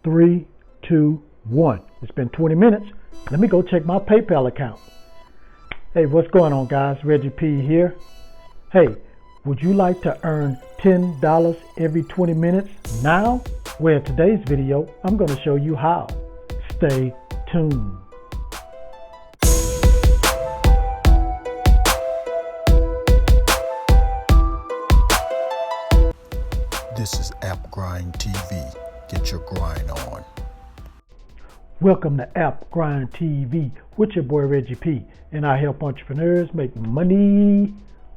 3, 2, 1. It's been 20 minutes. Let me go check my PayPal account. Hey, what's going on, guys? Reggie P here. Hey, would you like to earn $10 every 20 minutes now? Well, in today's video, I'm going to show you how. Stay tuned. This is App Grind TV. Get your grind on. Welcome to App Grind TV with your boy Reggie P. And I help entrepreneurs make money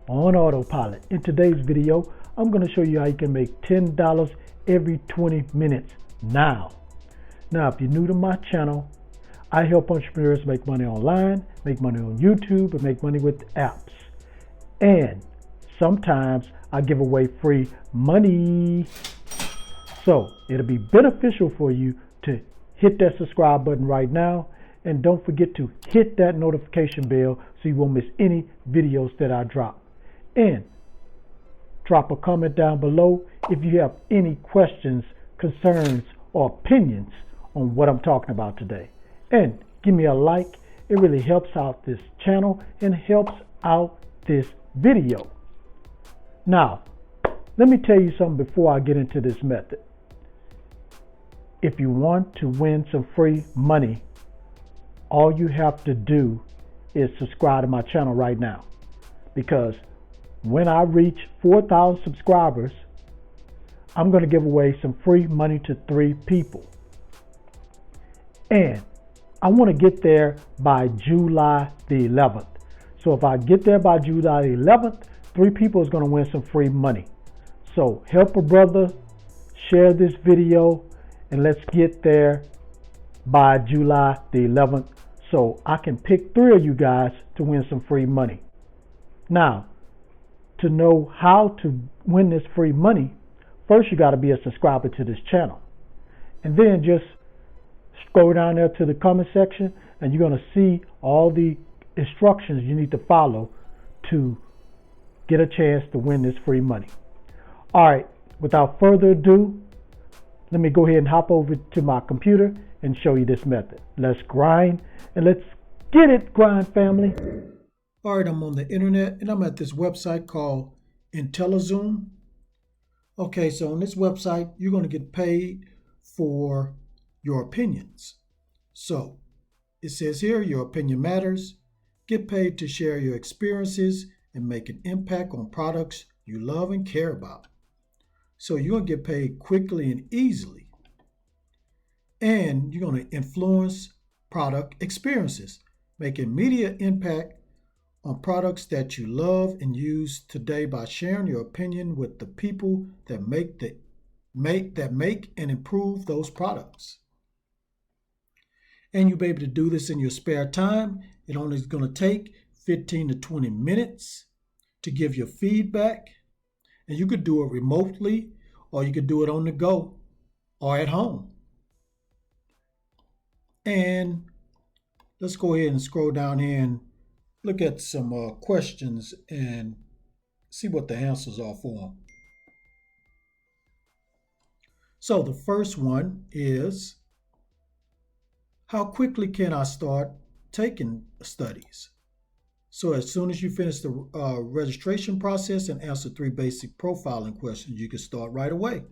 on autopilot. In today's video, I'm going to show you how you can make $10 every 20 minutes now. Now, if you're new to my channel, I help entrepreneurs make money online, make money on YouTube, and make money with apps. And sometimes I give away free money. So it'll be beneficial for you to hit that subscribe button right now. And don't forget to hit that notification bell so you won't miss any videos that I drop. And drop a comment down below if you have any questions, concerns, or opinions on what I'm talking about today. And give me a like. It really helps out this channel and helps out this video. Now, let me tell you something before I get into this method. If you want to win some free money, all you have to do is subscribe to my channel right now. Because when I reach 4,000 subscribers, I'm going to give away some free money to 3 people. And I want to get there by July the 11th. So if I get there by July the 11th, 3 people is going to win some free money. So help a brother, share this video, and let's get there by July the 11th so I can pick 3 of you guys to win some free money. Now, to know how to win this free money, first you got to be a subscriber to this channel. And then just scroll down there to the comment section and you're going to see all the instructions you need to follow to get a chance to win this free money. All right, without further ado, let me go ahead and hop over to my computer and show you this method. Let's grind and let's get it, grind family. All right, I'm on the internet and I'm at this website called IntelliZoom. Okay, so on this website, you're going to get paid for your opinions. So it says here, your opinion matters. Get paid to share your experiences and make an impact on products you love and care about. So you're going to get paid quickly and easily. And you're going to influence product experiences, make immediate impact on products that you love and use today by sharing your opinion with the people that make and improve those products. And you'll be able to do this in your spare time. It only is going to take 15 to 20 minutes to give your feedback. And you could do it remotely, or you could do it on the go, or at home. And let's go ahead and scroll down here and look at some questions and see what the answers are for them. So the first one is, how quickly can I start taking studies? So as soon as you finish the registration process and answer 3 basic profiling questions, you can start right away.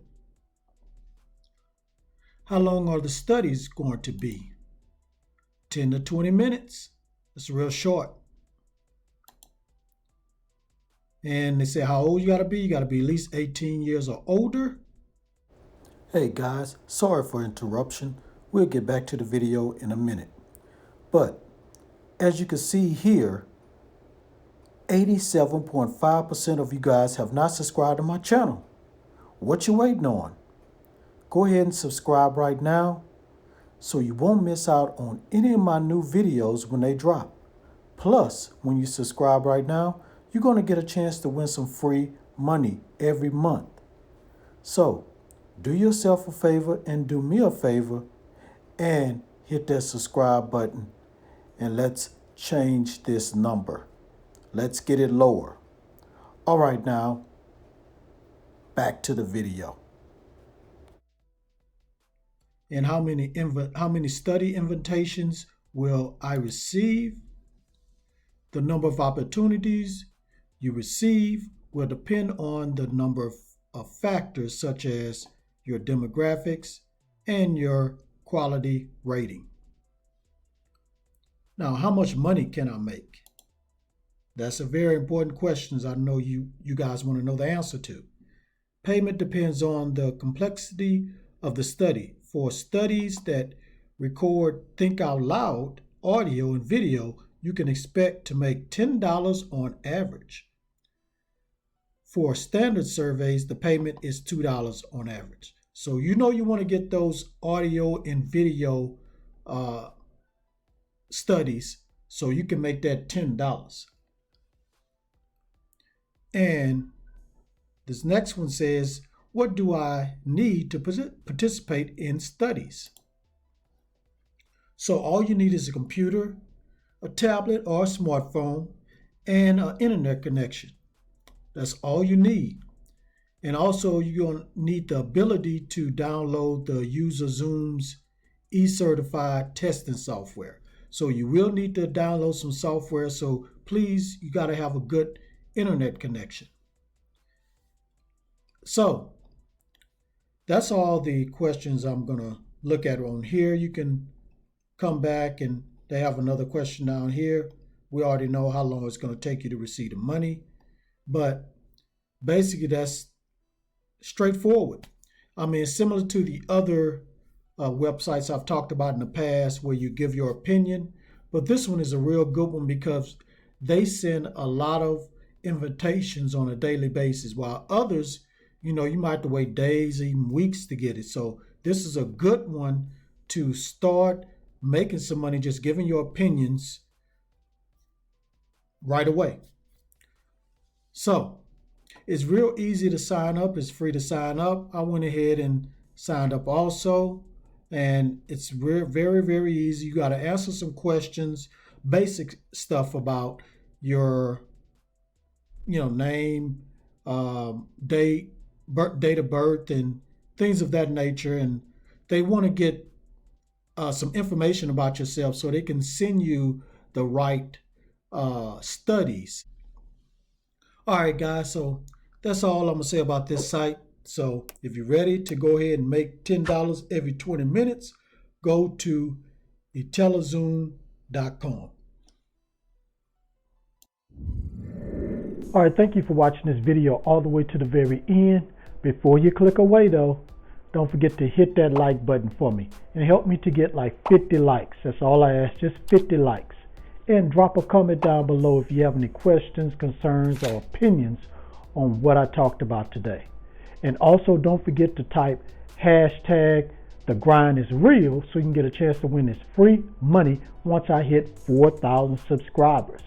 How long are the studies going to be? 10 to 20 minutes. It's real short. And they say how old you got to be. You got to be at least 18 years or older. Hey guys, sorry for interruption. We'll get back to the video in a minute. But as you can see here, 87.5% of you guys have not subscribed to my channel. What you waiting on? Go ahead and subscribe right now so you won't miss out on any of my new videos when they drop. Plus, when you subscribe right now, you're going to get a chance to win some free money every month. So, do yourself a favor and do me a favor and hit that subscribe button and let's change this number. Let's get it lower. All right, now, back to the video. and how many study invitations will I receive. The number of opportunities you receive will depend on the number of factors such as your demographics and your quality rating. Now, how much money can I make? That's a very important question I know you guys want to know the answer to. Payment depends on the complexity of the study. For studies that record think out loud, audio and video, you can expect to make $10 on average. For standard surveys, the payment is $2 on average. So you know you want to get those audio and video studies so you can make that $10. And this next one says, what do I need to participate in studies? So all you need is a computer, a tablet or a smartphone, and an internet connection. That's all you need. And also you're going to need the ability to download the user Zoom's e-certified testing software. So you will need to download some software. So please, you got to have a good internet connection. So that's all the questions I'm going to look at on here. You can come back and they have another question down here. We already know how long it's going to take you to receive the money, but basically that's straightforward. I mean, it's similar to the other websites I've talked about in the past where you give your opinion, but this one is a real good one because they send a lot of invitations on a daily basis, while others, you might have to wait days, even weeks to get it. So this is a good one to start making some money, just giving your opinions right away. So it's real easy to sign up. It's free to sign up. I went ahead and signed up also. And it's very, very easy. You got to answer some questions, basic stuff about your, name, date of birth, and things of that nature. And they want to get some information about yourself so they can send you the right studies. All right, guys. So that's all I'm going to say about this site. So if you're ready to go ahead and make $10 every 20 minutes, go to IntelliZoom.com. All right, thank you for watching this video all the way to the very end. Before you click away though, don't forget to hit that like button for me and help me to get like 50 likes. That's all I ask, just 50 likes. And drop a comment down below if you have any questions, concerns, or opinions on what I talked about today. And also don't forget to type #TheGrindIsReal so you can get a chance to win this free money once I hit 4,000 subscribers.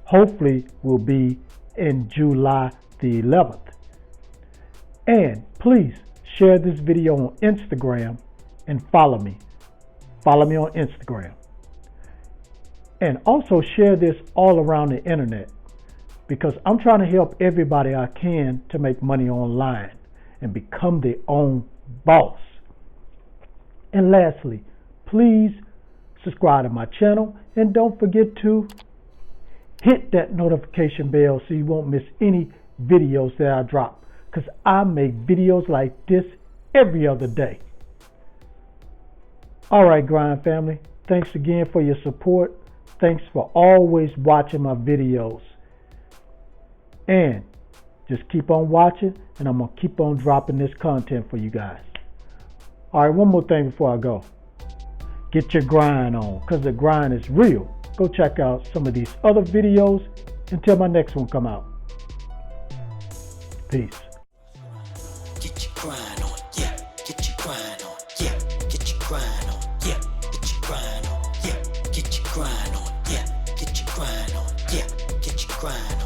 Hopefully will be in July the 11th. And please share this video on Instagram and follow me. Follow me on Instagram. And also share this all around the internet, because I'm trying to help everybody I can to make money online and become their own boss. And lastly, please subscribe to my channel and don't forget to hit that notification bell so you won't miss any videos that I drop, because I make videos like this every other day. All right, Grind family, thanks again for your support. Thanks for always watching my videos. And just keep on watching, and I'm going to keep on dropping this content for you guys. All right, one more thing before I go. Get your grind on, because the grind is real. Go check out some of these other videos until my next one come out. Peace. Get your grind on, yeah. Get your grind on, yeah. Get your grind on, yeah. Get your grind on, yeah. Get your grind on, yeah. Get your grind on, yeah. Get your grind on.